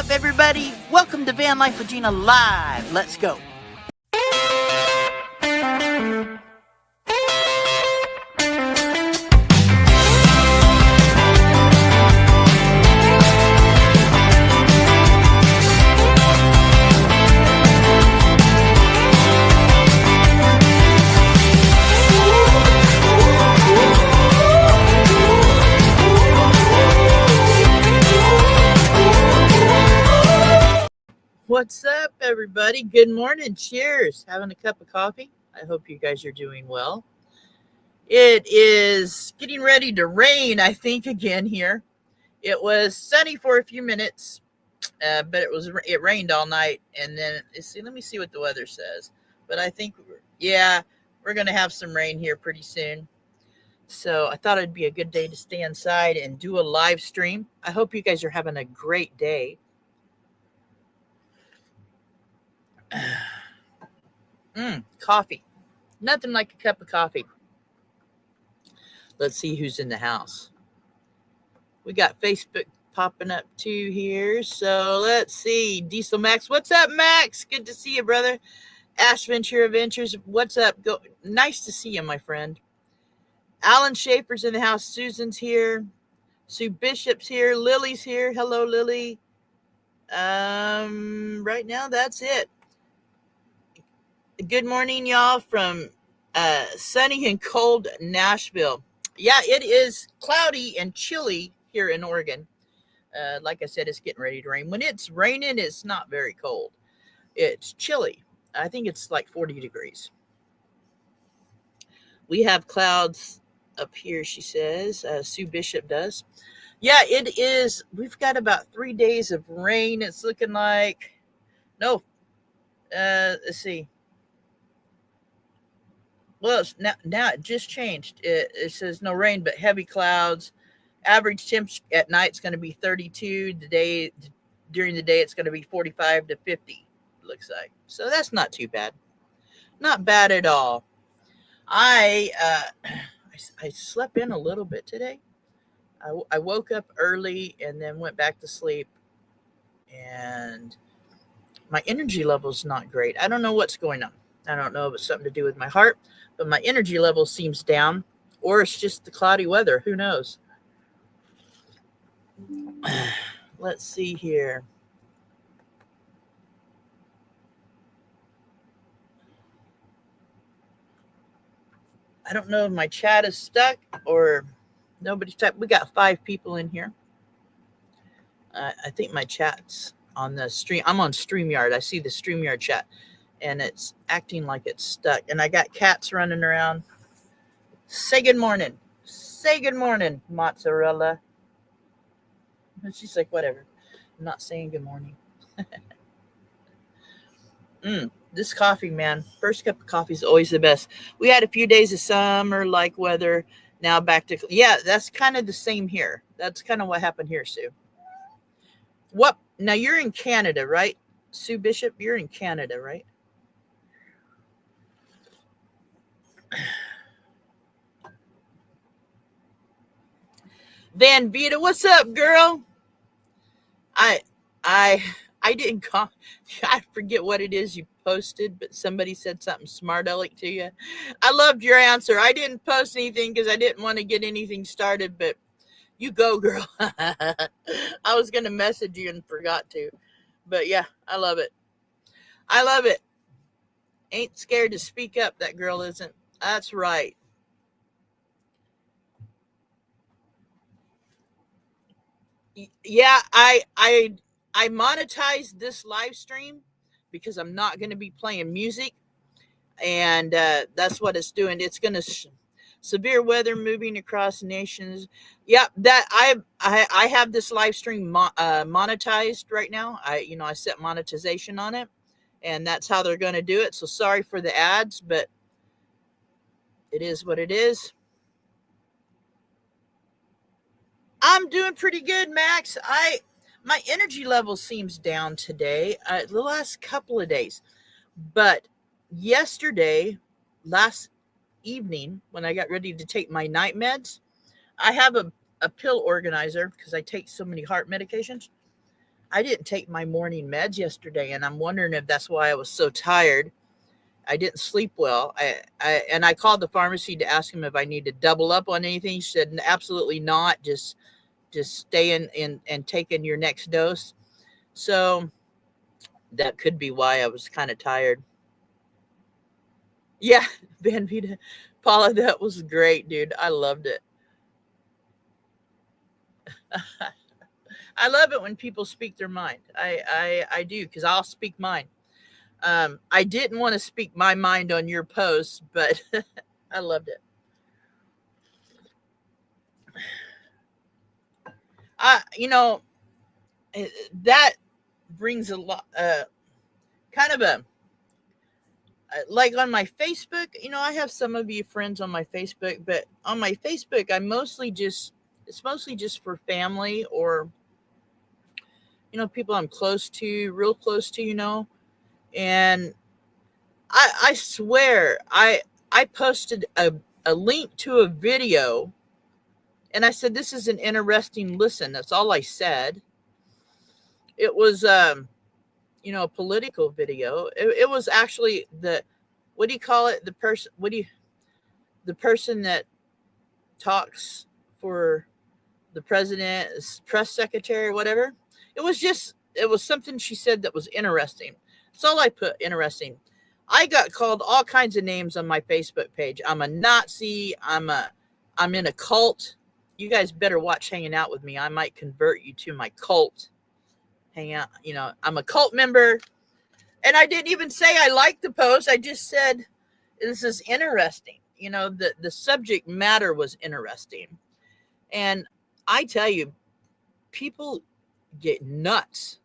up, everybody? Welcome to Van Life with Gina Live. Let's go. What's up, everybody? Good morning. Cheers. Having a cup of coffee. I hope you guys are doing well. It is getting ready to rain, I think, again here. It was sunny for a few minutes, but it rained all night. And then, let me see what the weather says. But I think, we're going to have some rain here pretty soon. So I thought it'd be a good day to stay inside and do a live stream. I hope you guys are having a great day. Coffee. Nothing like a cup of coffee. Let's see who's in the house. We got Facebook popping up too here. So let's see. Diesel Max. What's up, Max? Good to see you, brother. Ash Ventura Ventures. What's up? Nice to see you, my friend. Alan Schaefer's in the house. Susan's here. Sue Bishop's here. Lily's here. Hello, Lily. Right now, that's it. Good morning, y'all, from sunny and cold Nashville. Yeah, it is cloudy and chilly here in Oregon. Like I said, it's getting ready to rain. When it's raining, it's not very cold. It's chilly. I think it's like 40 degrees. We have clouds up here, she says. Sue Bishop does. Yeah, it is. We've got about 3 days of rain. It's looking like, let's see. Well, now it just changed. It says no rain, but heavy clouds. Average temperature at night is going to be 32. During the day, it's going to be 45 to 50, looks like. So that's not too bad. Not bad at all. I slept in a little bit today. I woke up early and then went back to sleep. And my energy level is not great. I don't know what's going on. I don't know if it's something to do with my heart, but my energy level seems down, or it's just the cloudy weather. Who knows? Let's see here. I don't know if my chat is stuck or nobody's typed. We got 5 people in here. I think my chat's on the stream. I'm on StreamYard. I see the StreamYard chat. And it's acting like it's stuck. And I got cats running around. Say good morning. Say good morning, mozzarella. And she's like, whatever. I'm not saying good morning. This coffee, man. First cup of coffee is always the best. We had a few days of summer-like weather. Now back to... Yeah, that's kind of the same here. That's kind of what happened here, Sue. What? Now, you're in Canada, right? Sue Bishop, you're in Canada, right? Van Vita, what's up, girl? I didn't call. I forget what it is you posted, but somebody said something smart aleck to you. I loved your answer. I didn't post anything because I didn't want to get anything started, but you go, girl. I was going to message you and forgot to. But yeah, I love it. I love it. Ain't scared to speak up, that girl isn't. That's right. Yeah, I monetized this live stream because I'm not going to be playing music, and that's what it's doing. It's going to severe weather moving across nations. Yeah, that I have this live stream monetized right now. I set monetization on it, and that's how they're going to do it. So sorry for the ads, but it is what it is. I'm doing pretty good, Max. My energy level seems down today, the last couple of days. But yesterday, last evening, when I got ready to take my night meds, I have a pill organizer because I take so many heart medications. I didn't take my morning meds yesterday, and I'm wondering if that's why I was so tired. I didn't sleep well. I called the pharmacy to ask him if I need to double up on anything. He said absolutely not. Just stay in and take in your next dose. So that could be why I was kind of tired. Yeah, Van Vita, Paula, that was great, dude. I loved it. I love it when people speak their mind. I do, because I'll speak mine. I didn't want to speak my mind on your post, but I loved it. You know, that brings a lot, kind of a, like on my Facebook, I have some of you friends on my Facebook, but on my Facebook, it's mostly just for family or, people I'm close to, real close to, and I swear, I posted a link to a video and I said, this is an interesting listen. That's all I said. It was, a political video. It was actually what do you call it? The person that talks for the president, press secretary, whatever. It was something she said that was interesting. That's all I put, interesting. I got called all kinds of names on my Facebook page. I'm a Nazi. I'm in a cult. You guys better watch hanging out with me. I might convert you to my cult. Hang out, I'm a cult member. And I didn't even say I liked the post. I just said this is interesting. The subject matter was interesting. And I tell you, people get nuts.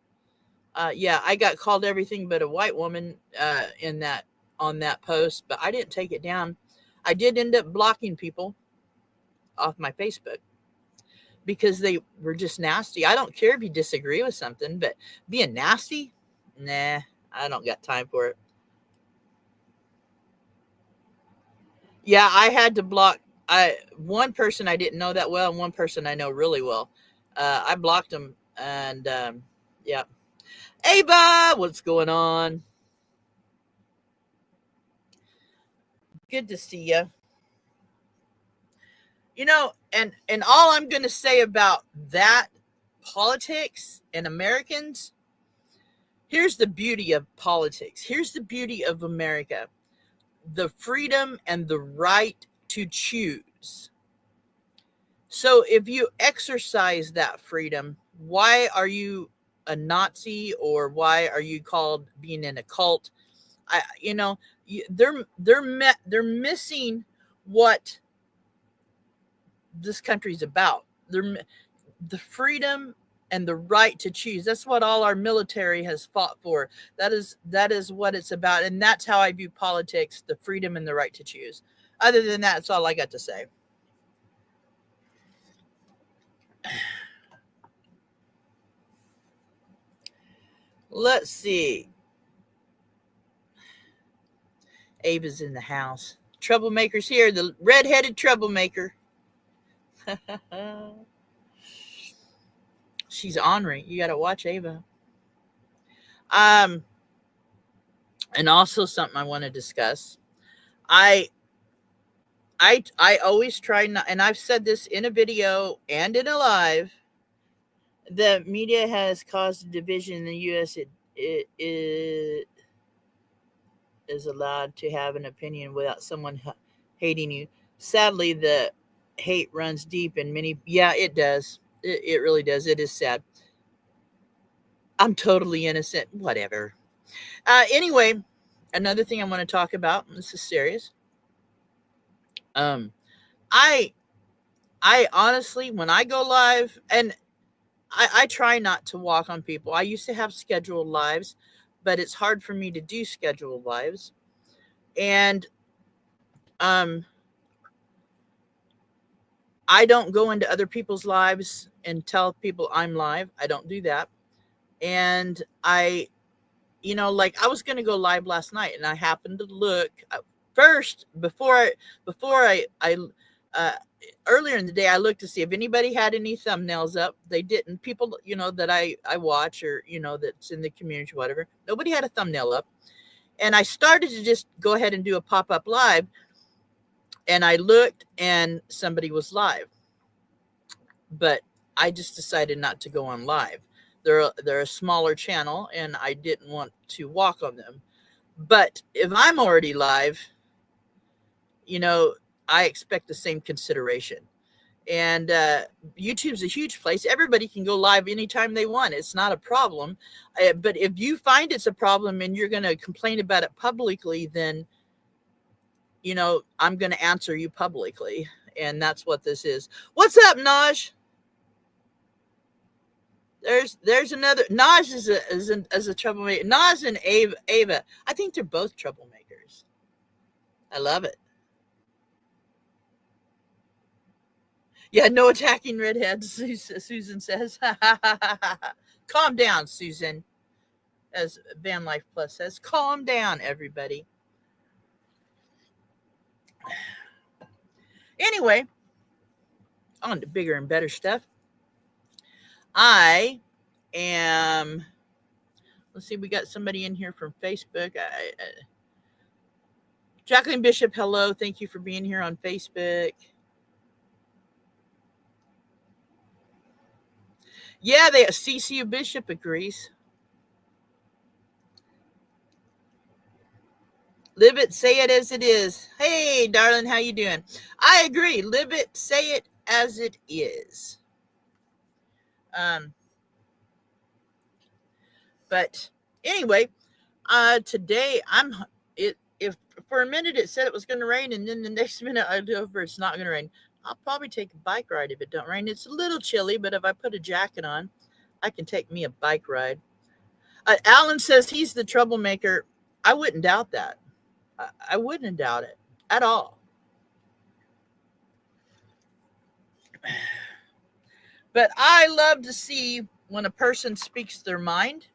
Yeah, I got called everything but a white woman on that post, but I didn't take it down. I did end up blocking people off my Facebook because they were just nasty. I don't care if you disagree with something, but being nasty, nah, I don't got time for it. Yeah, I had to block one person I didn't know that well and one person I know really well. I blocked them, and yeah. Ava, what's going on? Good to see you. And all I'm going to say about that, politics and Americans, here's the beauty of politics. Here's the beauty of America. The freedom and the right to choose. So if you exercise that freedom, why are you a Nazi, or why are you called being in a cult? They're missing what this country's about. The freedom and the right to choose. That's what all our military has fought for. That is what it's about, and that's how I view politics: the freedom and the right to choose. Other than that, that's all I got to say. Let's see. Ava's in the house. Troublemaker's here. The red-headed troublemaker. She's ornery. You got to watch Ava. And also something I want to discuss. I always try not, and I've said this in a video and in a live. The media has caused a division in the U.S. It is allowed to have an opinion without someone hating you. Sadly, the hate runs deep in many. Yeah, it does. It really does. It is sad. I'm totally innocent. Whatever. Anyway, another thing I want to talk about. This is serious. I honestly, when I go live, and I try not to walk on people. I used to have scheduled lives, but it's hard for me to do scheduled lives. And I don't go into other people's lives and tell people I'm live. I don't do that. And like I was going to go live last night, and I happened to look first before I uh, earlier in the day, I looked to see if anybody had any thumbnails up. They didn't. People, that I watch, or that's in the community, whatever. Nobody had a thumbnail up, and I started to just go ahead and do a pop-up live. And I looked, and somebody was live, but I just decided not to go on live. They're a smaller channel, and I didn't want to walk on them. But if I'm already live, I expect the same consideration. And YouTube's a huge place. Everybody can go live anytime they want. It's not a problem. But if you find it's a problem and you're going to complain about it publicly, then, I'm going to answer you publicly. And that's what this is. What's up, Naj? There's another. Naj is a troublemaker. Naj and Ava, I think they're both troublemakers. I love it. Yeah, no attacking redheads, Susan says. Calm down, Susan. As Van Life Plus says, calm down, everybody. Anyway, on to bigger and better stuff. I am. Let's see, we got somebody in here from Facebook. Jacqueline Bishop, hello. Thank you for being here on Facebook. Yeah, CCU Bishop agrees. Live it, say it as it is. Hey, darling, how you doing? I agree. Live it, say it as it is. But anyway, today if for a minute it said it was going to rain, and then the next minute I do over it's not going to rain. I'll probably take a bike ride if it don't rain. It's a little chilly, but if I put a jacket on, I can take me a bike ride. Alan says he's the troublemaker. I wouldn't doubt that. I wouldn't doubt it at all. But I love to see when a person speaks their mind.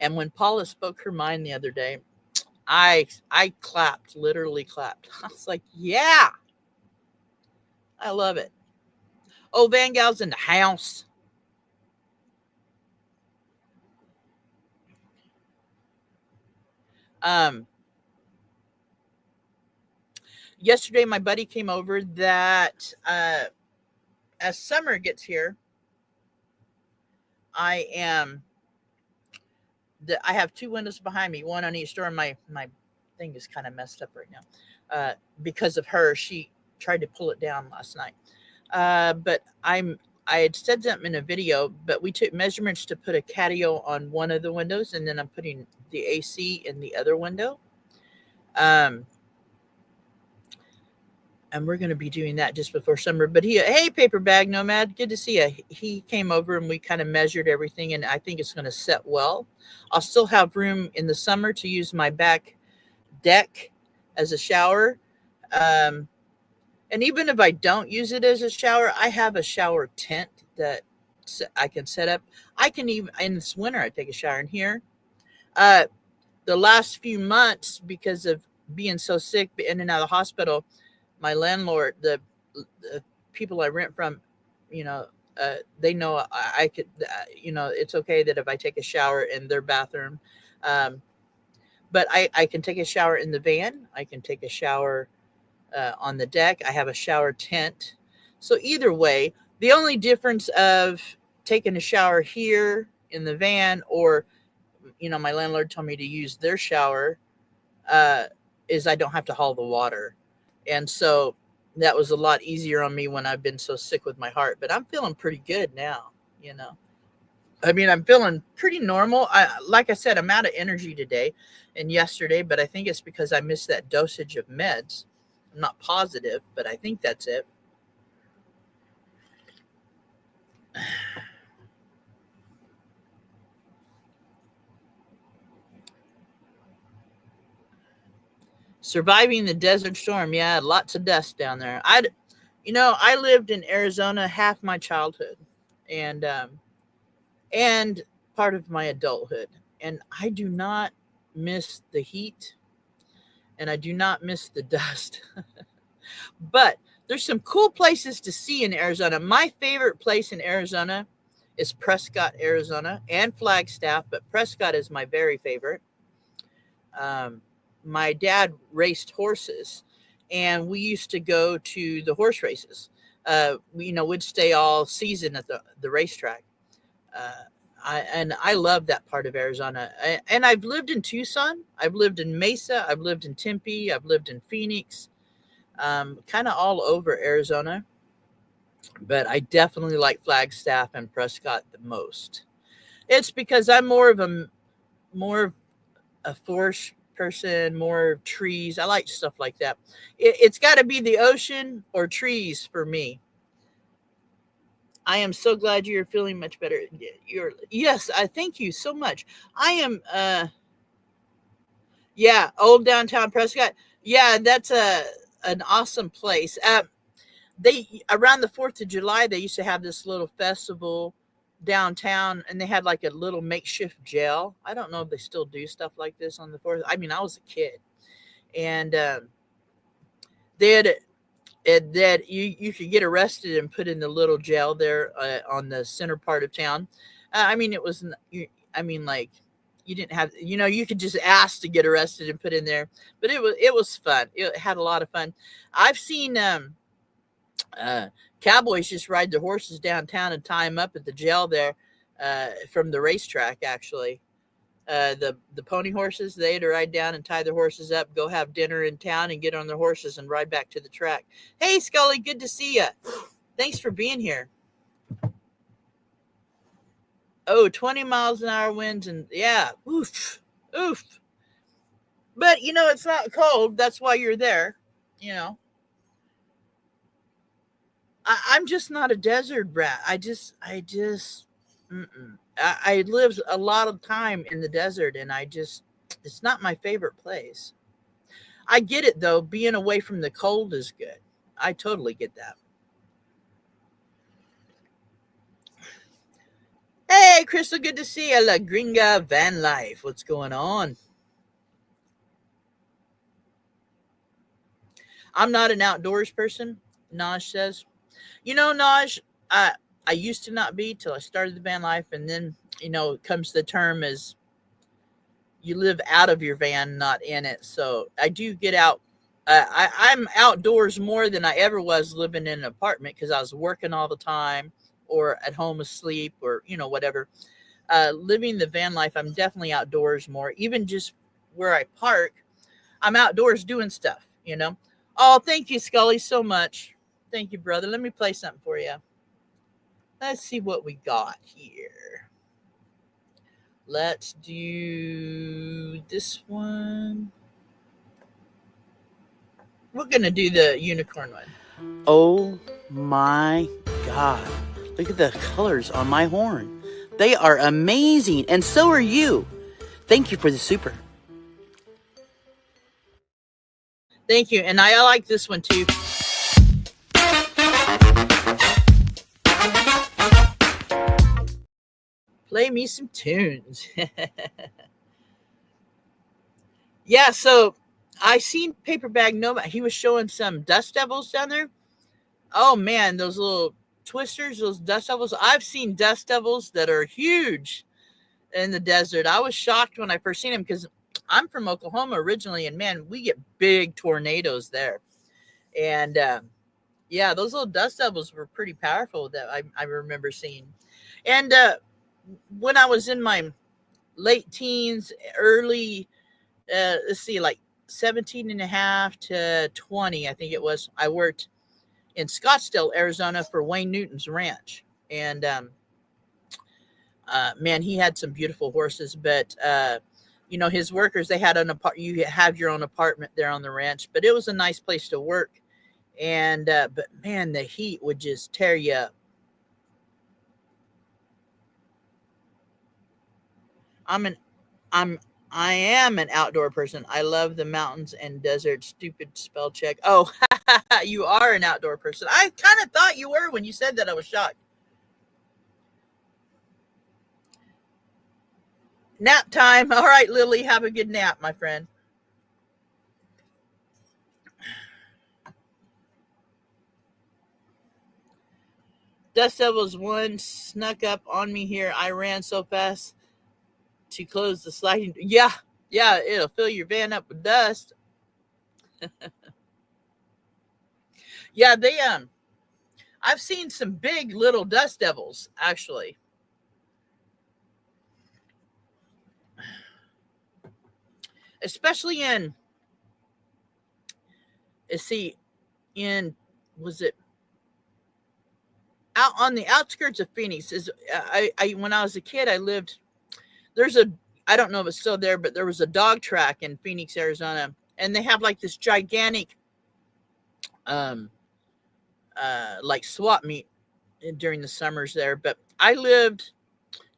And when Paula spoke her mind the other day, I clapped, literally clapped. I was like, yeah, I love it. Oh, Van Gal's in the house. Yesterday, my buddy came over that as summer gets here, I have two windows behind me, one on each door. My thing is kind of messed up right now because of her. She tried to pull it down last night. But I had said something in a video, but we took measurements to put a catio on one of the windows, and then I'm putting the AC in the other window. And we're going to be doing that just before summer. But hey, Paper Bag Nomad, good to see you. He came over and we kind of measured everything, and I think it's going to set well. I'll still have room in the summer to use my back deck as a shower. And even if I don't use it as a shower, I have a shower tent that I can set up. I can even, in this winter, I take a shower in here. The last few months, because of being so sick, in and out of the hospital, my landlord, the people I rent from, they know I could, it's okay that if I take a shower in their bathroom. But I can take a shower in the van. I can take a shower on the deck. I have a shower tent. So either way, the only difference of taking a shower here in the van, or, my landlord told me to use their shower, is I don't have to haul the water. And so that was a lot easier on me when I've been so sick with my heart. But I'm feeling pretty good now, I mean, I'm feeling pretty normal. Like I said, I'm out of energy today and yesterday, but I think it's because I missed that dosage of meds. I'm not positive, but I think that's it. Surviving the desert storm. Yeah, lots of dust down there. I lived in Arizona half my childhood and part of my adulthood. And I do not miss the heat, and I do not miss the dust. But there's some cool places to see in Arizona. My favorite place in Arizona is Prescott, Arizona, and Flagstaff, but Prescott is my very favorite. Um, my dad raced horses, and we used to go to the horse races. We'd stay all season at the racetrack. Uh, I love that part of Arizona. And I've lived in Tucson. I've lived in Mesa. I've lived in Tempe. I've lived in Phoenix. Kind of all over Arizona. But I definitely like Flagstaff and Prescott the most. It's because I'm more of a forest person, more trees. I like stuff like that. It's got to be the ocean or trees for me. I am so glad you're feeling much better. You're yes, I thank you so much. I am yeah, old downtown Prescott. Yeah, that's a an awesome place. They around the 4th of July they used to have this little festival downtown, and they had like a little makeshift jail. I don't know if they still do stuff like this on the 4th. I mean, I was a kid, and they had that you could get arrested and put in the little jail there on the center part of town. I mean, it was I mean, like, you didn't have, you could just ask to get arrested and put in there, but it was fun. It had a lot of fun. I've seen uh, cowboys just ride their horses downtown and tie them up at the jail there, from the racetrack. Actually, the pony horses, they had to ride down and tie their horses up, go have dinner in town, and get on their horses and ride back to the track. Hey, Scully, good to see you. Thanks for being here. Oh, 20 miles an hour winds, and yeah, oof, oof. But it's not cold. That's why you're there. You know, I'm just not a desert brat. Mm-mm. I lived a lot of time in the desert, and it's not my favorite place. I get it though. Being away from the cold is good. I totally get that. Hey, Crystal, good to see you. La Gringa Van Life. What's going on? I'm not an outdoors person, Naj says. Naj, I I used to not be till I started the van life, and then it comes the term as you live out of your van, not in it. So I do get out. I'm outdoors more than I ever was living in an apartment because I was working all the time or at home asleep or whatever. Living the van life, I'm definitely outdoors more. Even just where I park, I'm outdoors doing stuff. Oh, thank you, Scully, so much. Thank you, brother. Let me play something for you. Let's see what we got here. Let's do this one. We're going to do the unicorn one. Oh my God. Look at the colors on my horn. They are amazing. And so are you. Thank you for the super. Thank you. And I like this one too. Play me some tunes. Yeah, so I seen Paperbag Nomad. He was showing some dust devils down there. Oh man, those little twisters, those dust devils. I've seen dust devils that are huge in the desert. I was shocked when I first seen them because I'm from Oklahoma originally, and man, we get big tornadoes there. And yeah, those little dust devils were pretty powerful that I remember seeing. And when I was in my late teens, early, let's see, like 17 and a half to 20, I think it was, I worked in Scottsdale, Arizona for Wayne Newton's ranch. And man, he had some beautiful horses, but his workers, they had you have your own apartment there on the ranch, but it was a nice place to work. And but man, the heat would just tear you up. I'm an I'm I am an outdoor person. I love the mountains and desert. Stupid spell check. Oh, you are an outdoor person. I kind of thought you were when you said that. I was shocked. Nap time. All right, Lily, have a good nap, my friend. Dust Devils 1 snuck up on me here. I ran so fast to close the sliding. Yeah, it'll fill your van up with dust. Yeah, I've seen some big little Dust Devils actually. Especially in, see, in, was it out on the outskirts of Phoenix? Is I when I was a kid, I lived, there's a, I don't know if it's still there, but there was a dog track in Phoenix, Arizona, and they have like this gigantic um like swap meet during the summers there. But I lived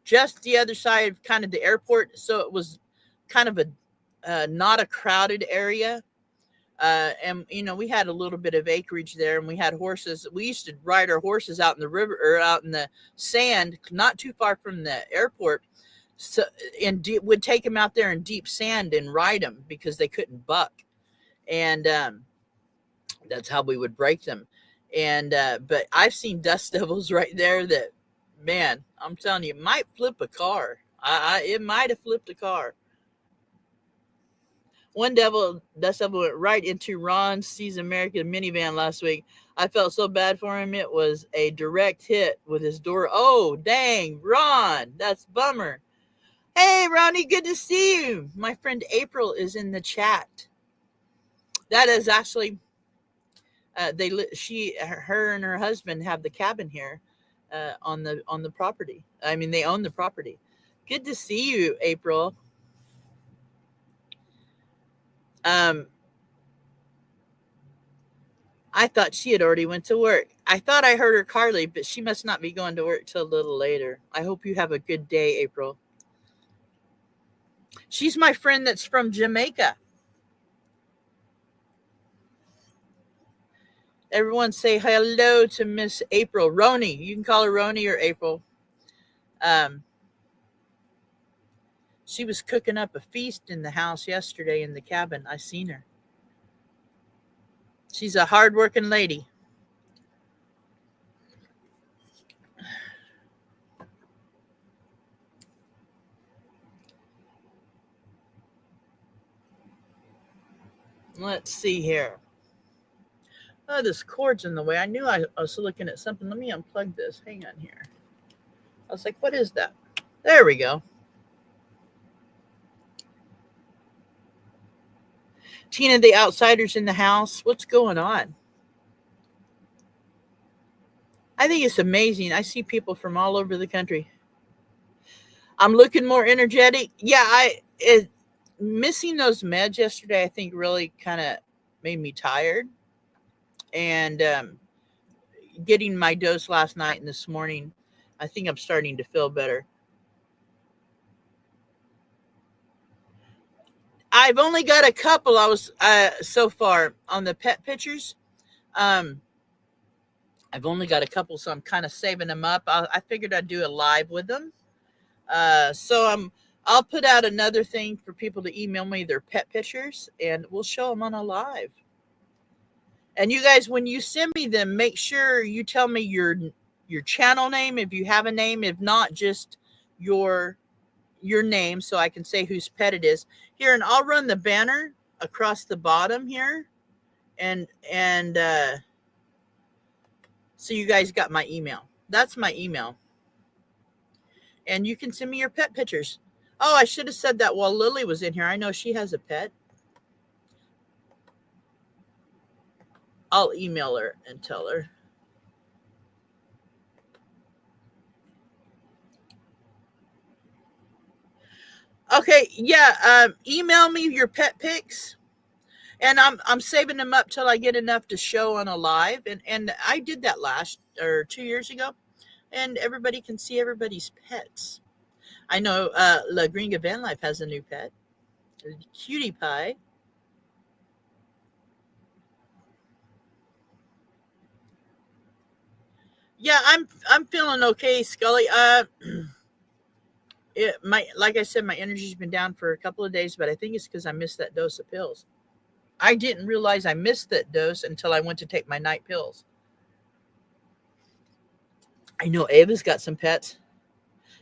just the other side of kind of the airport, so it was kind of a not a crowded area. And we had a little bit of acreage there, and we had horses. We used to ride our horses out in the river or out in the sand, not too far from the airport. So, and would take them out there in deep sand and ride them because they couldn't buck, and that's how we would break them. And but I've seen Dust Devils right there that, man, I'm telling you, might flip a car. It might have flipped a car. One Dust Devil went right into Ron Sees America minivan last week. I felt so bad for him. It was a direct hit with his door. Oh, dang, Ron, that's bummer. Hey, Ronnie, good to see you. My friend April is in the chat. That is actually, her and her husband have the cabin here on the property. I mean, they own the property. Good to see you, April. I thought she had already went to work. I thought I heard her car leave, but she must not be going to work till a little later. I hope you have a good day, April. She's my friend that's from Jamaica. Everyone say hello to Miss April. Roni. You can call her Roni or April. She was cooking up a feast in the house yesterday in the cabin. I seen her. She's a hardworking lady. Let's see here. Oh, this cord's in the way. I knew I was looking at something. Let me unplug this. Hang on here. I was like, what is that? There we go. Tina, the outsiders in the house. What's going on? I think it's amazing. I see people from all over the country. I'm looking more energetic. Yeah, missing those meds yesterday, I think really kind of made me tired. And getting my dose last night and this morning, I think I'm starting to feel better. I've only got a couple. I was so far on the pet pictures. I've only got a couple, so I'm kind of saving them up. I figured I'd do a live with them. So I'll put out another thing for people to email me their pet pictures, and we'll show them on a live. And you guys, when you send me them, make sure you tell me your channel name if you have a name. If not, just your name so I can say whose pet it is. Here, and I'll run the banner across the bottom here, and so you guys got my email. That's my email. And you can send me your pet pictures. Oh, I should have said that while Lily was in here. I know she has a pet. I'll email her and tell her. Okay, yeah. Email me your pet pics, and I'm saving them up till I get enough to show on a live. And I did that last or 2 years ago, and everybody can see everybody's pets. I know La Gringa Van Life has a new pet, Cutie Pie. Yeah, I'm feeling okay, Scully. Like I said, my energy's been down for a couple of days, but I think it's because I missed that dose of pills. I didn't realize I missed that dose until I went to take my night pills. I know Ava's got some pets.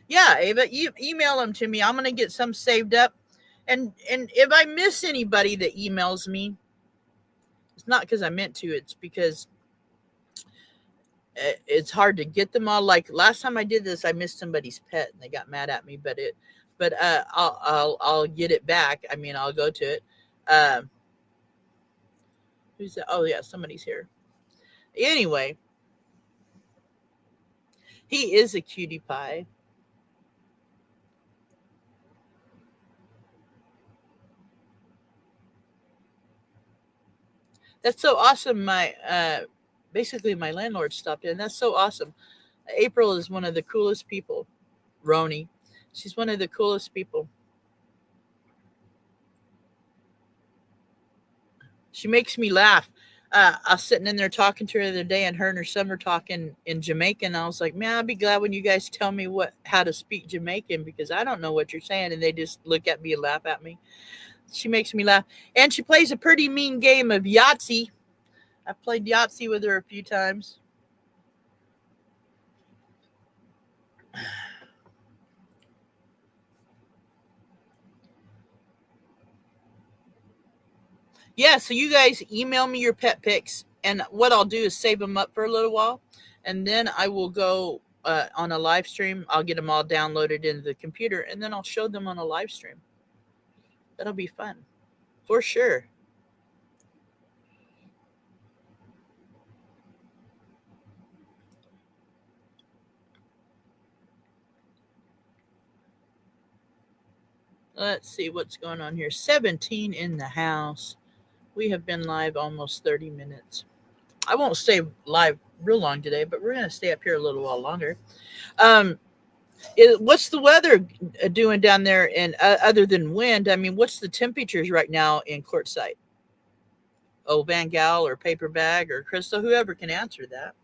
Yeah, Ava, you email them to me. I'm gonna get some saved up. And if I miss anybody that emails me, it's not because I meant to. It's because it's hard to get them all. Like last time I did this, I missed somebody's pet and they got mad at me. But I'll get it back. I mean, I'll go to it. Um, who's that? Oh yeah, somebody's here. Anyway, he is a cutie pie. That's so awesome. My basically my landlord stopped in. That's so awesome. April is one of the coolest people. Roni, she's one of the coolest people. She makes me laugh. I was sitting in there talking to her the other day, and her and her son were talking in Jamaican. I was like, "Man, I'll be glad when you guys tell me how to speak Jamaican because I don't know what you're saying." And they just look at me and laugh at me. She makes me laugh, and she plays a pretty mean game of Yahtzee. I've played Yahtzee with her a few times. Yeah, so you guys email me your pet pics, and what I'll do is save them up for a little while, and then I will go on a live stream. I'll get them all downloaded into the computer, and then I'll show them on a live stream. That'll be fun for sure. Let's see what's going on here. 17 in the house. We have been live almost 30 minutes. I won't stay live real long today, but we're going to stay up here a little while longer. Um, what's the weather doing down there? And other than wind, I mean, what's the temperatures right now in Quartzsite? Oh, Van Gaal or Paper Bag or Crystal, whoever can answer that.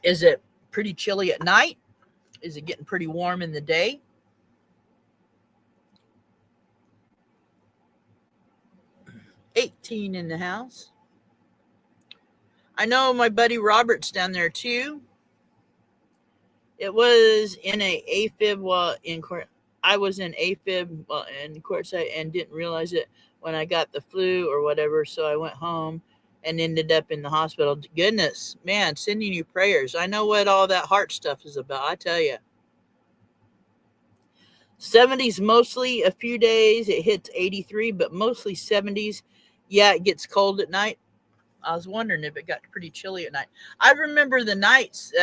Is it pretty chilly at night? Is it getting pretty warm in the day? 18 in the house. I know my buddy Robert's down there too. It was in a AFib while in court. I was in AFib while in Quartzsite and didn't realize it when I got the flu or whatever. So I went home and ended up in the hospital. Goodness, man, sending you prayers. I know what all that heart stuff is about. I tell you. 70s mostly a few days. It hits 83, but mostly 70s. Yeah, it gets cold at night. I was wondering if it got pretty chilly at night. I remember the nights,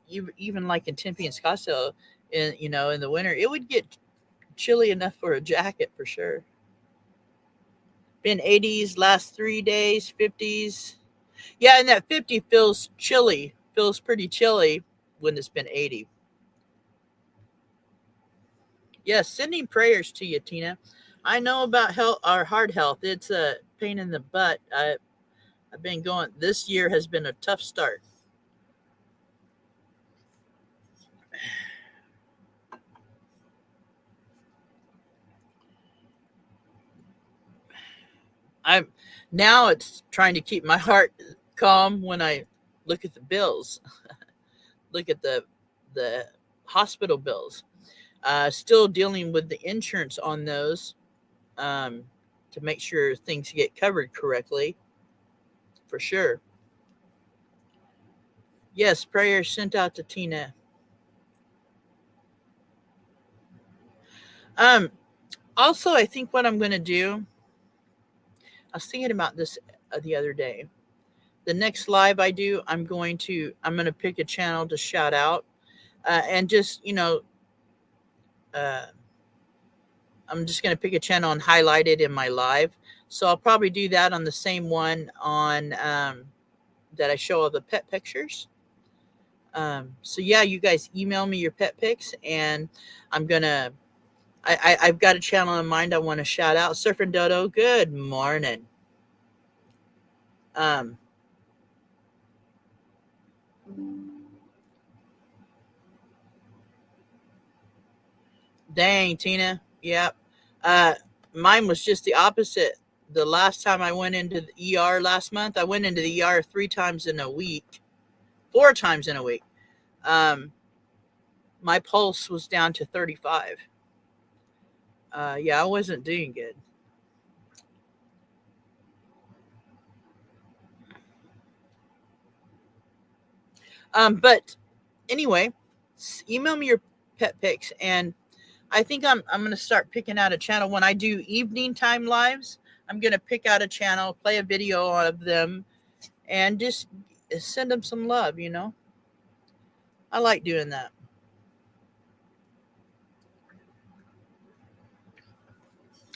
even like in Tempe and Scottsdale, in the winter, it would get chilly enough for a jacket for sure. Been 80s last 3 days, 50s. Yeah, and that 50 feels chilly, feels pretty chilly when it's been 80. Yes, sending prayers to you, Tina. I know about health, our heart health. It's a pain in the butt. I've been going. This year has been a tough start. I'm now it's trying to keep my heart calm when I look at the bills, look at the hospital bills. Still dealing with the insurance on those um, to make sure things get covered correctly, for sure. Yes, prayers sent out to Tina. Um, Also, I think what I'm going to do. I was thinking about this the other day. The next live I do, I'm going to pick a channel to shout out, and just uh, I'm just going to pick a channel and highlight it in my live. So I'll probably do that on the same one on that I show all the pet pictures. So yeah, you guys email me your pet pics, and I'm gonna. I've got a channel in mind I want to shout out. Surfing Dodo, good morning. Um, Dang, Tina. Yep. Uh, Mine was just the opposite. The last time I went into the ER last month, I went into the ER 3 times in a week. 4 times in a week. My pulse was down to 35. Yeah, I wasn't doing good. But anyway, email me your pet pics, and I think I'm gonna start picking out a channel when I do evening time lives. I'm gonna pick out a channel, play a video of them, and just send them some love. I like doing that.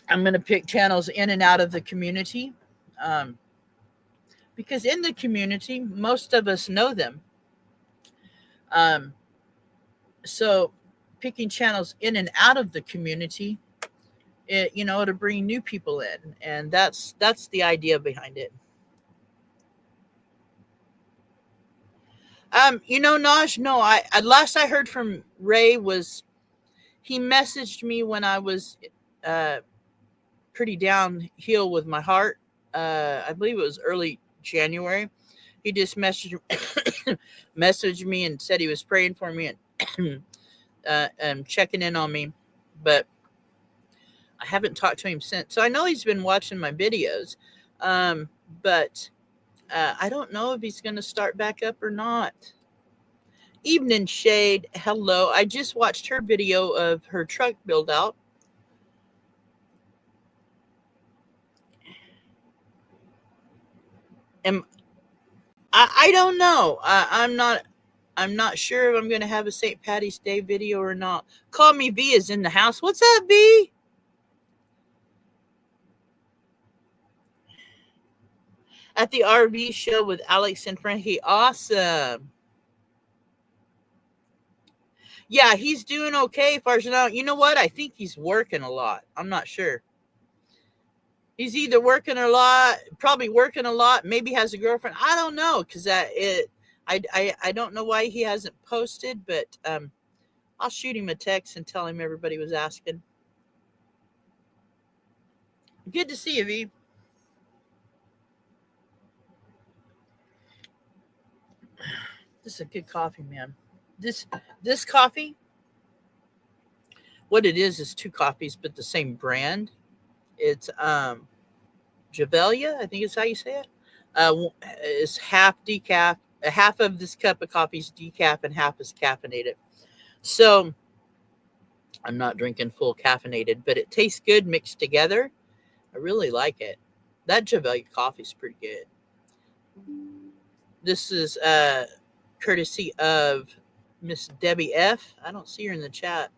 I'm gonna pick channels in and out of the community, um, because in the community, most of us know them. Um, so picking channels in and out of the community, to bring new people in, and that's the idea behind it. Naj, no, I last I heard from Ray was he messaged me when I was uh pretty downhill with my heart. I believe it was early January. He just messaged me and said he was praying for me and checking in on me, but I haven't talked to him since. So I know he's been watching my videos, but I don't know if he's going to start back up or not. Evening Shade, hello. I just watched her video of her truck build out. I don't know. I'm not sure if I'm going to have a St. Patty's Day video or not. Call Me V is in the house. What's up, V? At the RV show with Alex and Frankie. Awesome. Yeah, he's doing okay, far as I know. You know what? I think he's working a lot. I'm not sure. He's either working a lot, probably working a lot, maybe has a girlfriend. I don't know, because I don't know why he hasn't posted, but I'll shoot him a text and tell him everybody was asking. Good to see you, V. This is a good coffee, man. This coffee, what it is 2 coffees, but the same brand. It's Javelia, I think is how you say it. Is half decaf. Half of this cup of coffee is decaf, and half is caffeinated. So I'm not drinking full caffeinated, but it tastes good mixed together. I really like it. That Javelia coffee is pretty good. This is courtesy of Miss Debbie F. I don't see her in the chat.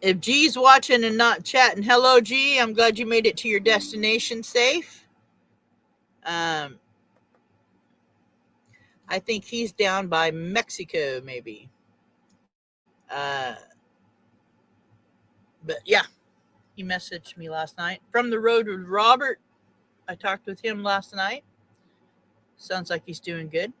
If G's watching and not chatting, hello, G. I'm glad you made it to your destination safe. I think he's down by Mexico, maybe. But yeah, he messaged me last night. From the road with Robert. I talked with him last night. Sounds like he's doing good.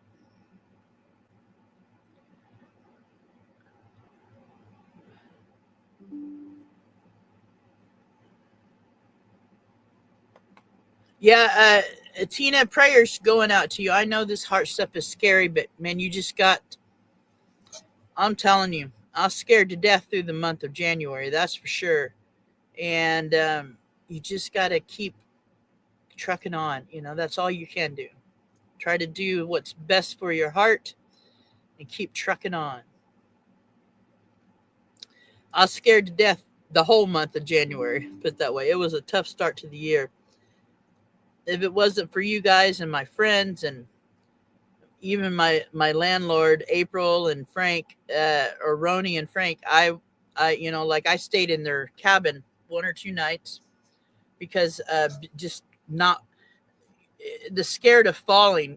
Yeah, Tina, prayers going out to you. I know this heart stuff is scary, but man, I'm telling you, I was scared to death through the month of January. That's for sure. And you just got to keep trucking on. That's all you can do. Try to do what's best for your heart and keep trucking on. I was scared to death the whole month of January, put it that way. It was a tough start to the year. If it wasn't for you guys and my friends and even my landlord, April and Frank, or Roni and Frank, I I stayed in their cabin 1 or 2 nights because just not the scared of falling,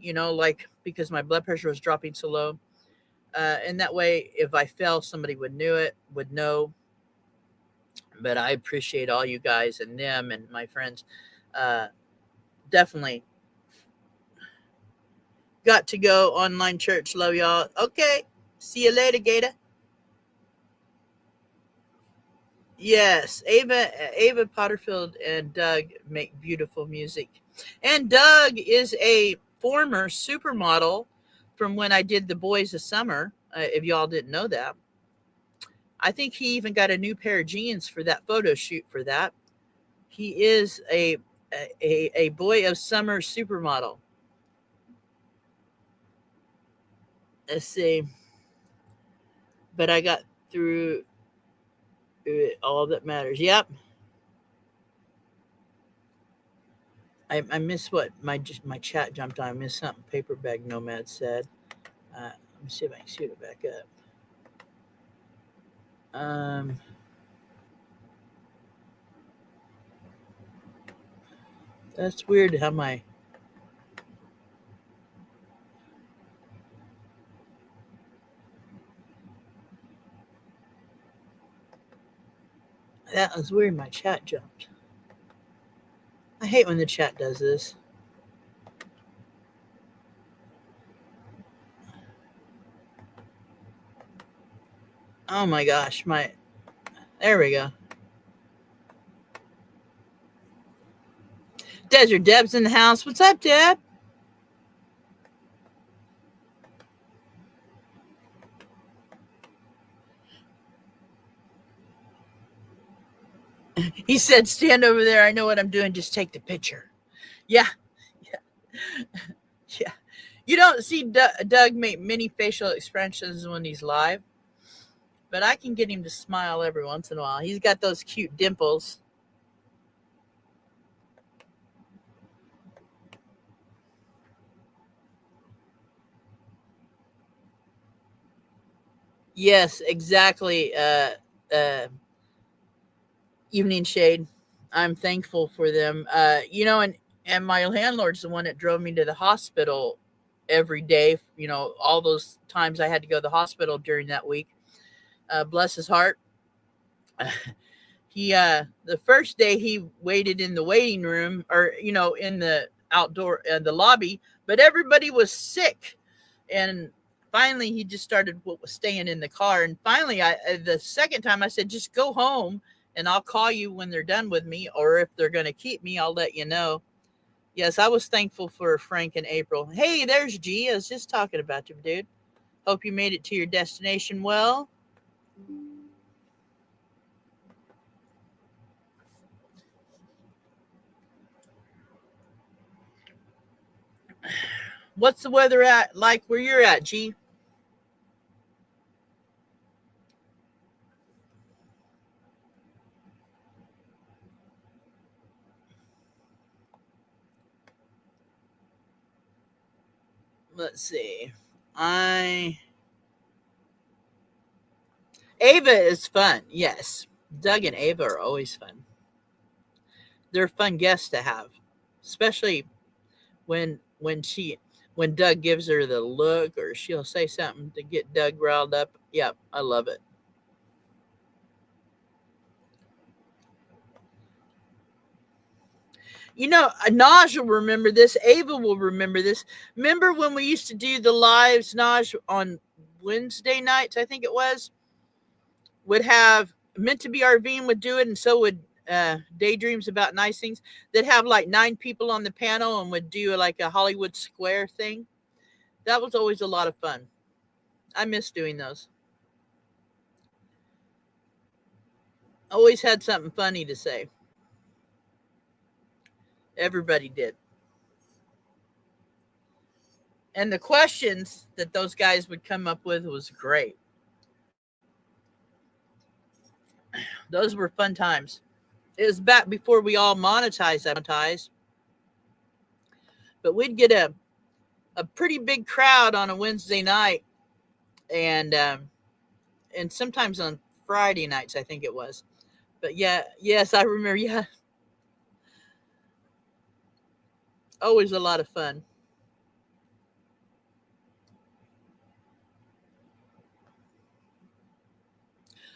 because my blood pressure was dropping so low. And that way, if I fell, somebody would know. But I appreciate all you guys and them and my friends. Definitely got to go. Online church. Love y'all. Okay. See you later, Gator. Yes, Ava Potterfield and Doug make beautiful music. And Doug is a former supermodel from when I did The Boys of Summer. If y'all didn't know that, I think he even got a new pair of jeans for that photo shoot for that. He is a Boy of Summer supermodel. Let's see, but I got through it, all that matters. Yep, I missed what my chat jumped on. I missed something. Paperbag Nomad said. Let me see if I can shoot it back up. That's weird how my that was weird. My chat jumped. I hate when the chat does this. Oh my gosh, my there we go. Desert Deb's in the house. What's up, Deb? He said, "Stand over there. I know what I'm doing. Just take the picture." Yeah, yeah, yeah. You don't see Doug make many facial expressions when he's live, but I can get him to smile every once in a while. He's got those cute dimples. Yes, exactly. Evening Shade. I'm thankful for them. And my landlord's the one that drove me to the hospital every day. All those times I had to go to the hospital during that week. Bless his heart. He the first day he waited in the waiting room, or in the outdoor the lobby, but everybody was sick, and finally he just started what was staying in the car. And finally, the second time I said, just go home and I'll call you when they're done with me, or if they're going to keep me, I'll let you know. Yes, I was thankful for Frank and April. Hey, there's G. I was just talking about you, dude. Hope you made it to your destination well. What's the weather at like where you're at, G? Let's see. I Ava is fun. Yes, Doug and Ava are always fun. They're fun guests to have, especially when Doug gives her the look, or she'll say something to get Doug riled up. Yep, I love it. Naj will remember this. Ava will remember this. Remember when we used to do the lives, Naj, on Wednesday nights? I think it was. Would have Meant to Be RVing would do it, and so would Daydreams About Nice Things. They'd have like 9 people on the panel and would do like a Hollywood Square thing. That was always a lot of fun. I miss doing those. Always had something funny to say. Everybody did. And the questions that those guys would come up with was great. Those were fun times. It was back before we all monetized, but we'd get a pretty big crowd on a Wednesday night, and sometimes on Friday nights, I think it was. But yeah, yes, I remember. Yeah, always a lot of fun.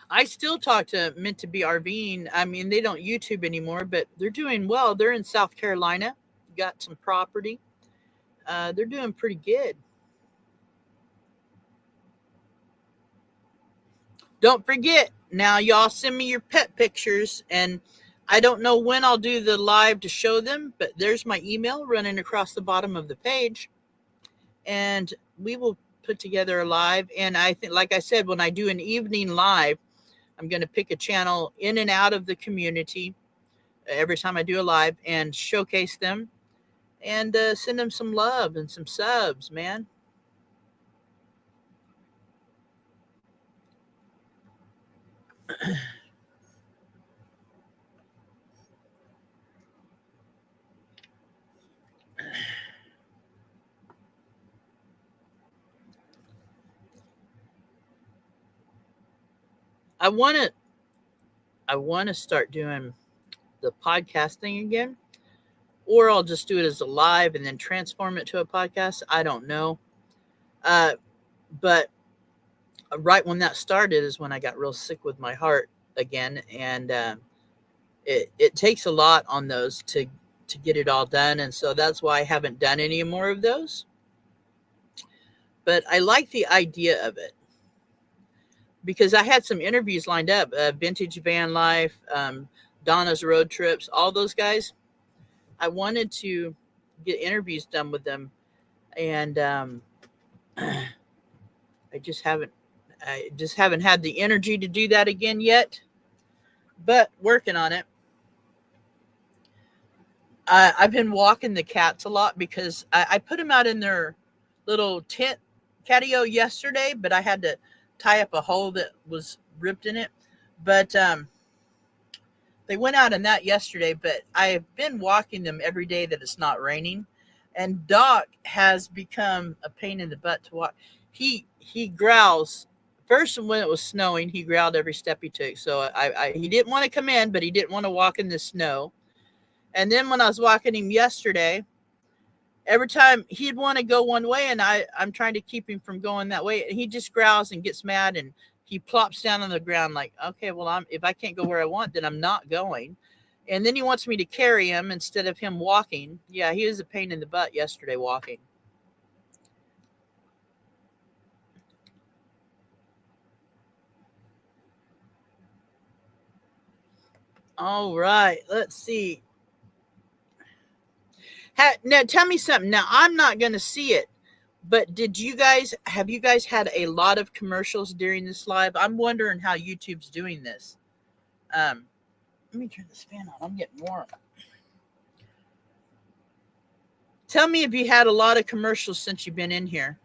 I still talk to Meant to Be RVing. I mean, they don't YouTube anymore, but they're doing well. They're in South Carolina, got some property. They're doing pretty good. Don't forget, Now, y'all send me your pet pictures, and I don't know when I'll do the live to show them, but there's my email running across the bottom of the page, and we will put together a live. And I think, like I said, when I do an evening live, I'm going to pick a channel in and out of the community every time I do a live and showcase them and send them some love and some subs, man. I want to start doing the podcast thing again, or I'll just do it as a live and then transform it to a podcast. I don't know. But right when that started is when I got real sick with my heart again, and it takes a lot on those to get it all done, and so that's why I haven't done any more of those. But I like the idea of it because I had some interviews lined up, Vintage Van Life, Donna's Road Trips, all those guys. I wanted to get interviews done with them, and I just haven't had the energy to do that again yet, but working on it. I've been walking the cats a lot because I put them out in their little tent catio yesterday, but I had to tie up a hole that was ripped in it. But they went out in that yesterday, but I've been walking them every day that it's not raining. And Doc has become a pain in the butt to walk. He growls. First, when it was snowing, he growled every step he took. So he didn't want to come in, but he didn't want to walk in the snow. And then when I was walking him yesterday, every time he'd want to go one way, and I'm trying to keep him from going that way, and he just growls and gets mad, and he plops down on the ground like, okay, well, if I can't go where I want, then I'm not going. And then he wants me to carry him instead of him walking. Yeah, he was a pain in the butt yesterday walking. All right, let's see. Now, tell me something. Now, I'm not going to see it, but have you guys had a lot of commercials during this live? I'm wondering how YouTube's doing this. Let me turn this fan on. I'm getting warm. Tell me if you had a lot of commercials since you've been in here,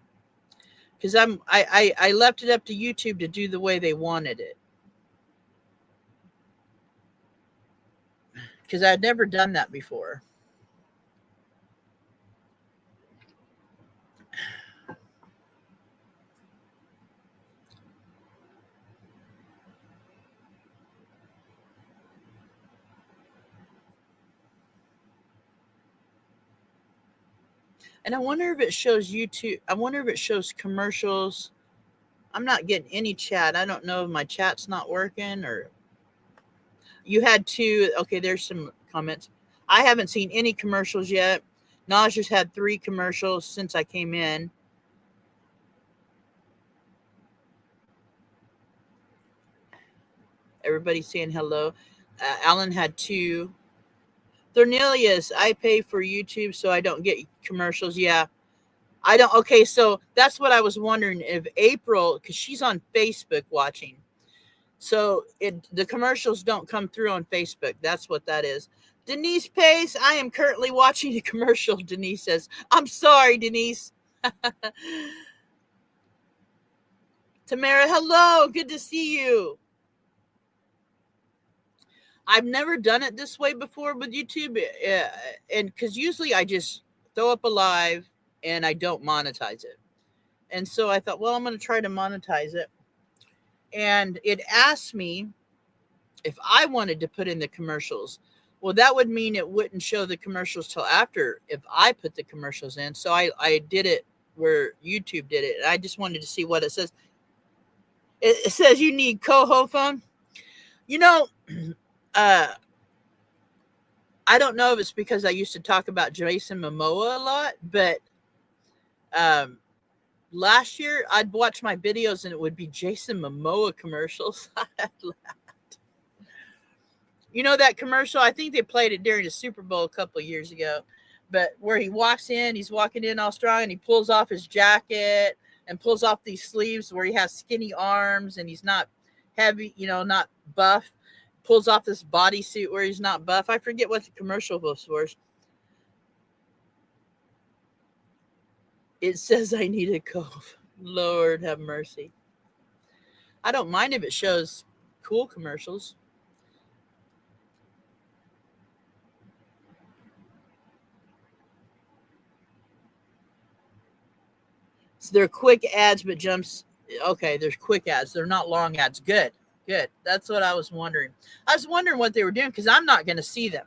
because I left it up to YouTube to do the way they wanted it, because I'd never done that before. And I wonder if it shows YouTube. I wonder if it shows commercials. I'm not getting any chat. I don't know if my chat's not working or you had two. Okay, there's some comments. I haven't seen any commercials yet. Naja's had 3 commercials since I came in. Everybody's saying hello. Alan had 2. Cornelius, I pay for YouTube so I don't get commercials. Yeah, I don't. Okay, so that's what I was wondering if April, because she's on Facebook watching. So the commercials don't come through on Facebook. That's what that is. Denise Pace, I am currently watching a commercial. Denise says, I'm sorry, Denise. Tamara, hello. Good to see you. I've never done it this way before with YouTube. And because usually I just throw up a live and I don't monetize it. And so I thought, well, I'm going to try to monetize it. And it asked me if I wanted to put in the commercials. Well, that would mean it wouldn't show the commercials till after if I put the commercials in. So I did it where YouTube did it. And I just wanted to see what it says. It says you need Coho phone. You know, I don't know if it's because I used to talk about Jason Momoa a lot, but Last year, I'd watch my videos and it would be Jason Momoa commercials. You know that commercial? I think they played it during the Super Bowl a couple of years ago, but where he walks in, he's walking in all strong and he pulls off his jacket and pulls off these sleeves where he has skinny arms and he's not heavy, not buff. Pulls off this bodysuit where he's not buff. I forget what the commercial was for. It says I need a cove. Lord have mercy. I don't mind if it shows cool commercials. So they're quick ads, but jumps. Okay, there's quick ads. They're not long ads. Good. Good. That's what I was wondering. I was wondering what they were doing because I'm not going to see them.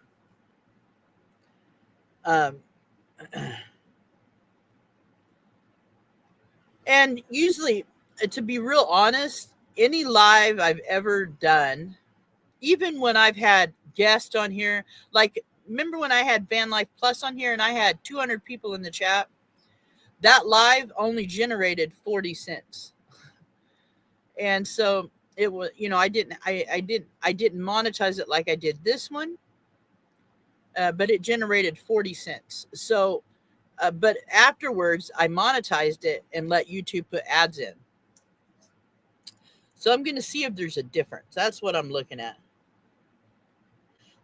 And usually, to be real honest, any live I've ever done, even when I've had guests on here, like remember when I had Van Life Plus on here and I had 200 people in the chat? That live only generated 40 cents. And so it was, I didn't monetize it like I did this one, but it generated 40 cents. So, but afterwards I monetized it and let YouTube put ads in. So I'm going to see if there's a difference. That's what I'm looking at.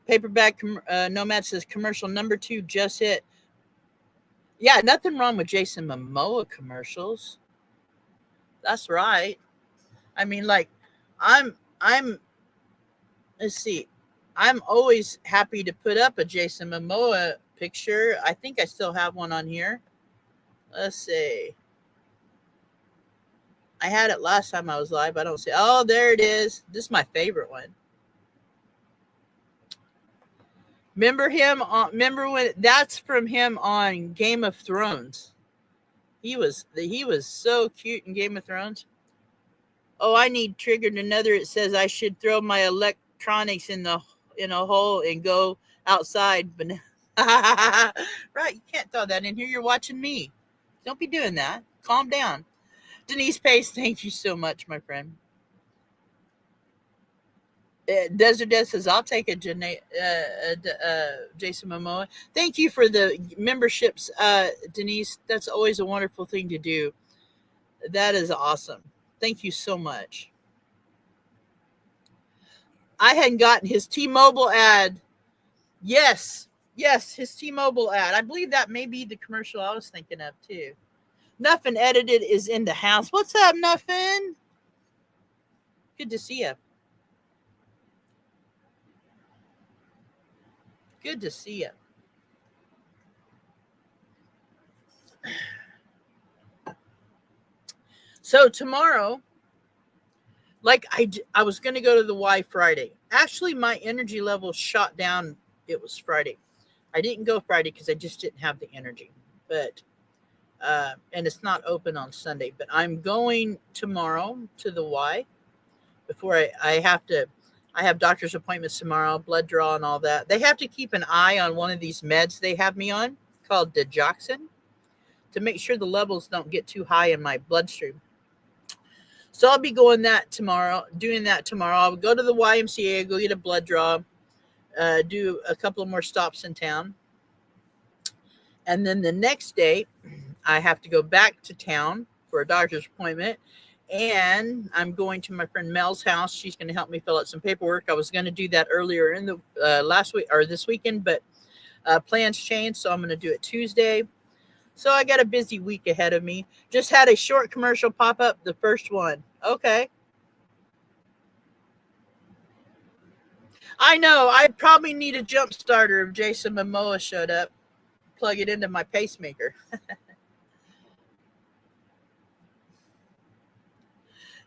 Paperback Nomad says commercial number 2 just hit. Yeah, nothing wrong with Jason Momoa commercials. That's right. I mean, like, let's see. I'm always happy to put up a Jason Momoa picture. I think I still have one on here. Let's see. I had it last time I was live. I don't see. Oh, there it is. This is my favorite one. Remember him? Remember when? That's from him on Game of Thrones. He was so cute in Game of Thrones. Oh, I need triggered another. It says I should throw my electronics in a hole and go outside. But right, you can't throw that in here. You're watching me. Don't be doing that. Calm down. Denise Pace, thank you so much, my friend. Desert Death says, I'll take a Jason Momoa. Thank you for the memberships, Denise. That's always a wonderful thing to do. That is awesome. Thank you so much. I hadn't gotten his T-Mobile ad. Yes, his T-Mobile ad. I believe that may be the commercial I was thinking of, too. Nothing Edited is in the house. What's up, Nothing? Good to see you. Good to see you. So tomorrow, like I was going to go to the Y Friday. Actually, my energy level shot down. It was Friday. I didn't go Friday because I just didn't have the energy. But and it's not open on Sunday. But I'm going tomorrow to the Y before I have doctor's appointments tomorrow, blood draw and all that. They have to keep an eye on one of these meds they have me on called digoxin to make sure the levels don't get too high in my bloodstream. So I'll be doing that tomorrow. I'll go to the YMCA, go get a blood draw, do a couple of more stops in town. And then the next day, I have to go back to town for a doctor's appointment. And I'm going to my friend Mel's house. She's going to help me fill out some paperwork. I was going to do that earlier in the last week or this weekend, but plans changed. So I'm going to do it Tuesday. So I got a busy week ahead of me. Just had a short commercial pop up, the first one. Okay. I know. I probably need a jump starter if Jason Momoa showed up. Plug it into my pacemaker.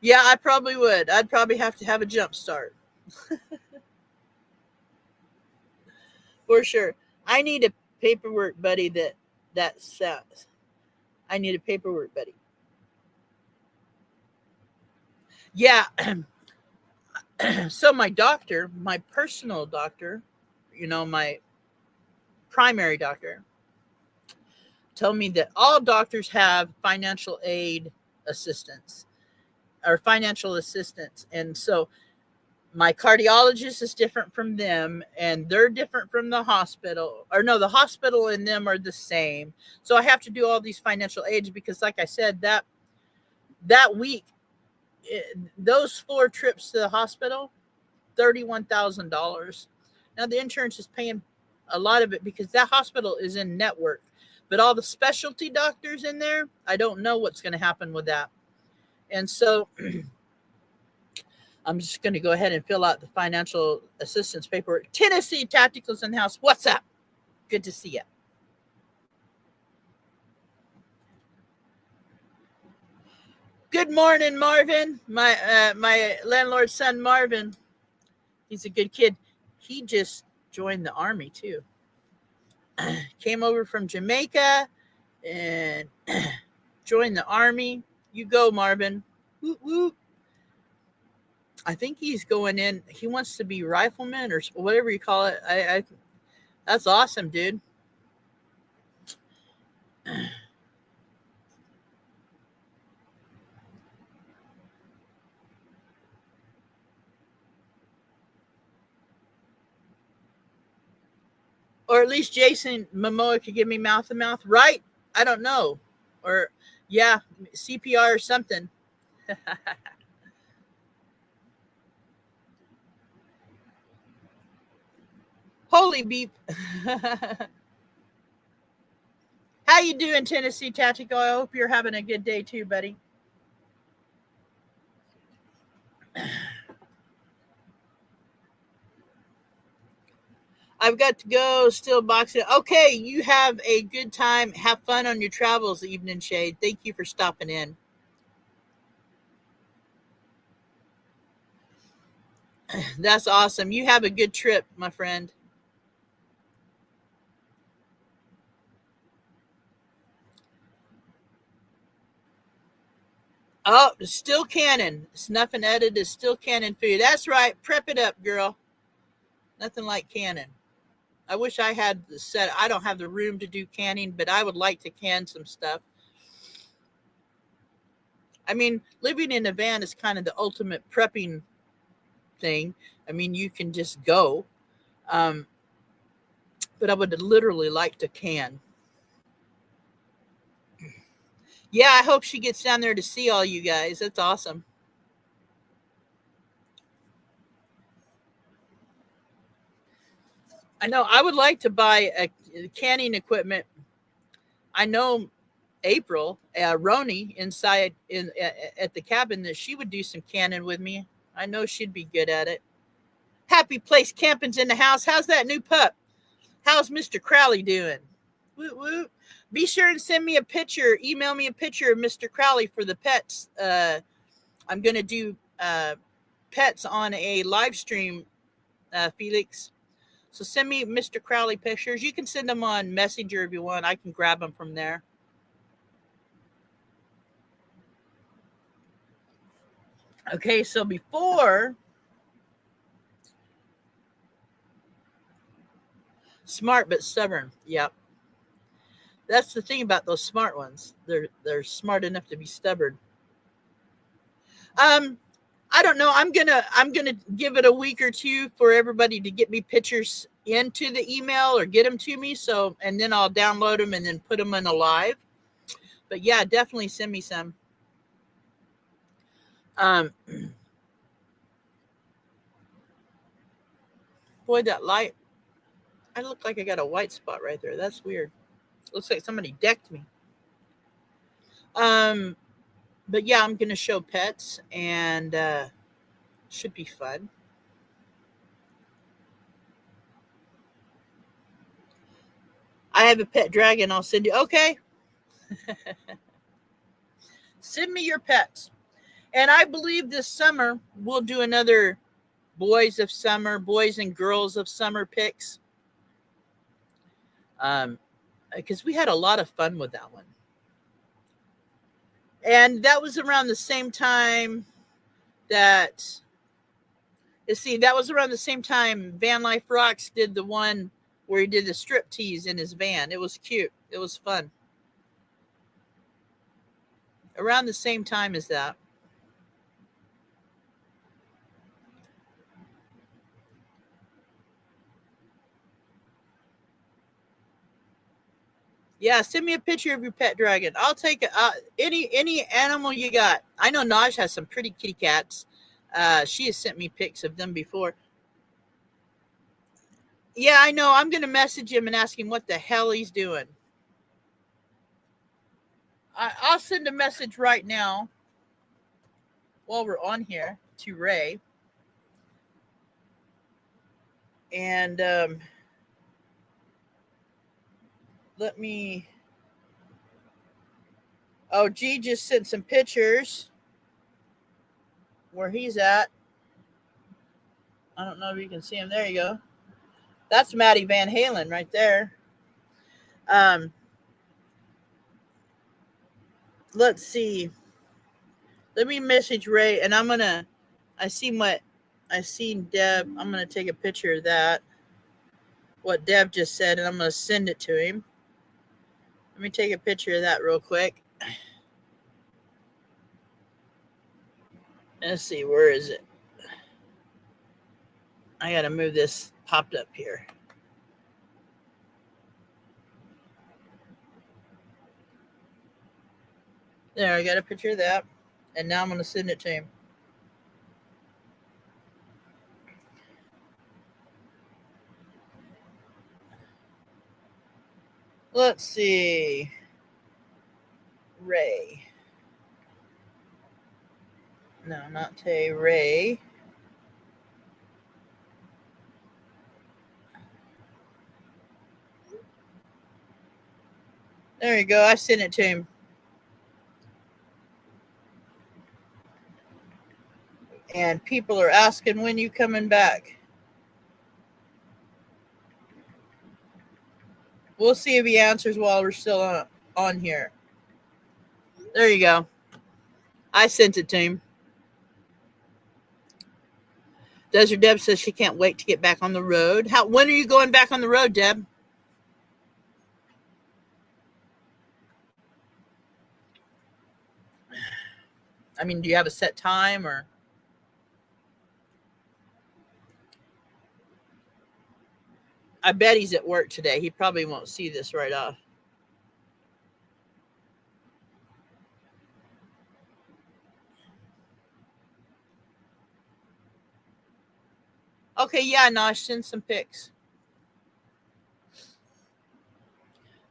Yeah, I probably would. I'd probably have to have a jump start. For sure. I need a paperwork buddy that sounds. I need a paperwork buddy. Yeah. So my doctor, my personal doctor, my primary doctor, told me that all doctors have financial aid assistance or financial assistance. And so my cardiologist is different from them, and they're different from the hospital. Or no, the hospital and them are the same. So I have to do all these financial aids because, like I said, that week, those 4 trips to the hospital, $31,000. Now the insurance is paying a lot of it because that hospital is in network, but all the specialty doctors in there, I don't know what's going to happen with that. And so I'm just going to go ahead and fill out the financial assistance paperwork. Tennessee Tacticals in the house. What's up? Good to see you. Good morning, Marvin. My landlord's son, Marvin. He's a good kid. He just joined the Army too. Came over from Jamaica and joined the Army. You go, Marvin. Whoop, whoop. I think he's going in. He wants to be rifleman or whatever you call it. That's awesome, dude. Or at least Jason Momoa could give me mouth to mouth, right? I don't know. Or yeah, CPR or something. Holy beep. How you doing, Tennessee Tactical? I hope you're having a good day too, buddy. I've got to go, still boxing. Okay, you have a good time. Have fun on your travels, Evening Shade. Thank you for stopping in. That's awesome. You have a good trip, my friend. Oh, still cannon. Snuff and Edit is still cannon food. That's right. Prep it up, girl. Nothing like cannon. I wish I had the set. I don't have the room to do canning, but I would like to can some stuff. I mean, living in a van is kind of the ultimate prepping thing. I mean, you can just go. But I would literally like to can. Yeah, I hope she gets down there to see all you guys. That's awesome. I know I would like to buy a canning equipment. I know April Roni inside at the cabin that she would do some canning with me. I know she'd be good at it. Happy Place Camping's in the house. How's that new pup? How's Mr. Crowley doing? Woot woot. Be sure and send me a picture. Email me a picture of Mr. Crowley for the pets. I'm going to do pets on a live stream, Felix. So send me Mr. Crowley pictures. You can send them on Messenger if you want. I can grab them from there. Okay, so before smart but stubborn. Yep. That's the thing about those smart ones. They're smart enough to be stubborn. I don't know. I'm gonna give it a week or two for everybody to get me pictures into the email or get them to me. So and then I'll download them and then put them in a live. But yeah, definitely send me some. Boy, that light. I look like I got a white spot right there. That's weird. Looks like somebody decked me. But yeah, I'm gonna show pets and should be fun. I have a pet dragon. I'll send you. Okay. Send me your pets. And I believe this summer we'll do another boys of summer, boys and girls of summer picks. Because we had a lot of fun with that one. And that was around the same time that that was around the same time Van Life Rocks did the one where he did the strip tease in his van. It was cute. It was fun. Around the same time as that. Yeah, send me a picture of your pet dragon. I'll take it. Any animal you got. I know Naj has some pretty kitty cats. She has sent me pics of them before. Yeah, I know. I'm gonna message him and ask him what the hell he's doing. I'll send a message right now while we're on here to Ray, and let me. Oh, G just sent some pictures where he's at. I don't know if you can see him. There you go. That's Maddie Van Halen right there. Um, let's see. Let me message Ray, and I'm gonna. I seen what I seen Deb. I'm gonna take a picture of that. What Deb just said, and I'm gonna send it to him. Let me take a picture of that real quick. Let's see, where is it? I gotta move this popped up here. There, I got a picture of that, and now I'm gonna send it to him. Let's see. Ray. No, not Tay. Ray. There you go. I sent it to him. And people are asking when you coming back. We'll see if he answers while we're still on here. There you go. I sent it to him. Desert Deb says she can't wait to get back on the road. When are you going back on the road, Deb? I mean, do you have a set time or? I bet he's at work today. He probably won't see this right off. Okay, yeah, Nosh, send some pics.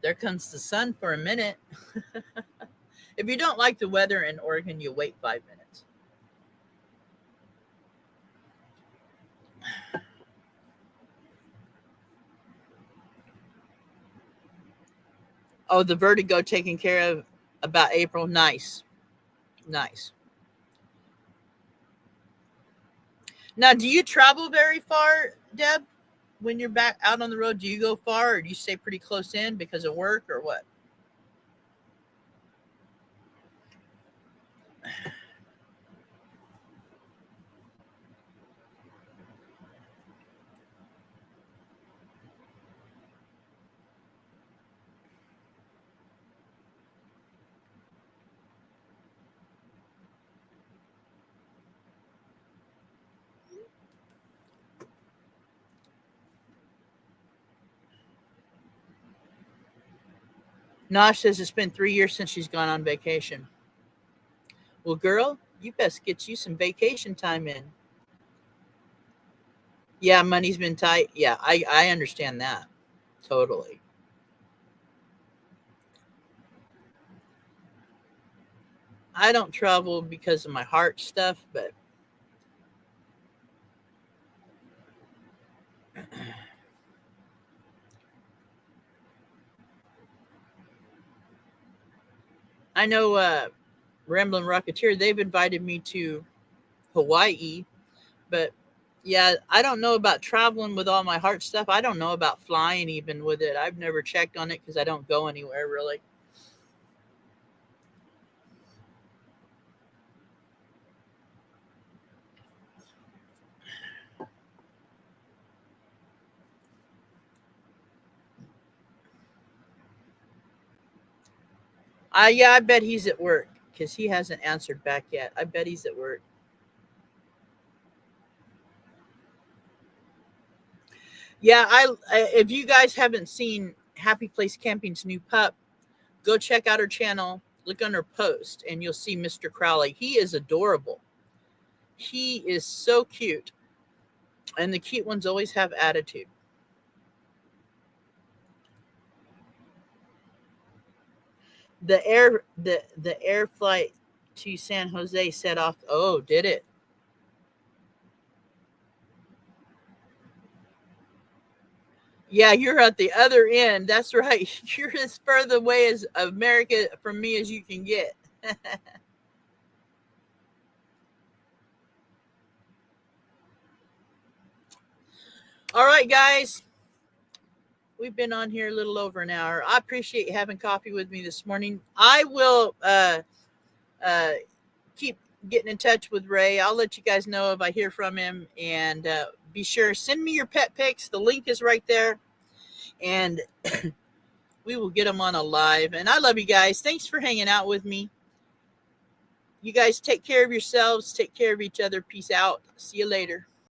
There comes the sun for a minute. If you don't like the weather in Oregon, you wait 5 minutes. Oh, the vertigo taken care of about April. Nice. Nice. Now, do you travel very far, Deb? When you're back out on the road, do you go far or do you stay pretty close in because of work or what? Nosh says it's been 3 years since she's gone on vacation. Well, girl, you best get you some vacation time in. Yeah, money's been tight. Yeah, I understand that. Totally. I don't travel because of my heart stuff, but I know Ramblin' Rocketeer, they've invited me to Hawaii, but yeah, I don't know about traveling with all my heart stuff. I don't know about flying even with it. I've never checked on it because I don't go anywhere really. Yeah, I bet he's at work. because he hasn't answered back yet. I bet he's at work. Yeah, if you guys haven't seen Happy Place Camping's new pup, go check out her channel. Look under post, and you'll see Mr. Crowley. He is adorable. He is so cute, and the cute ones always have attitude. The air flight to San Jose set off. Oh, did it? Yeah, you're at the other end. That's right. You're as further away as America from me as you can get. All right, guys. We've been on here a little over an hour. I appreciate you having coffee with me this morning. I will uh, keep getting in touch with Ray. I'll let you guys know if I hear from him. And be sure, send me your pet pics. The link is right there. And we will get them on a live. And I love you guys. Thanks for hanging out with me. You guys take care of yourselves. Take care of each other. Peace out. See you later.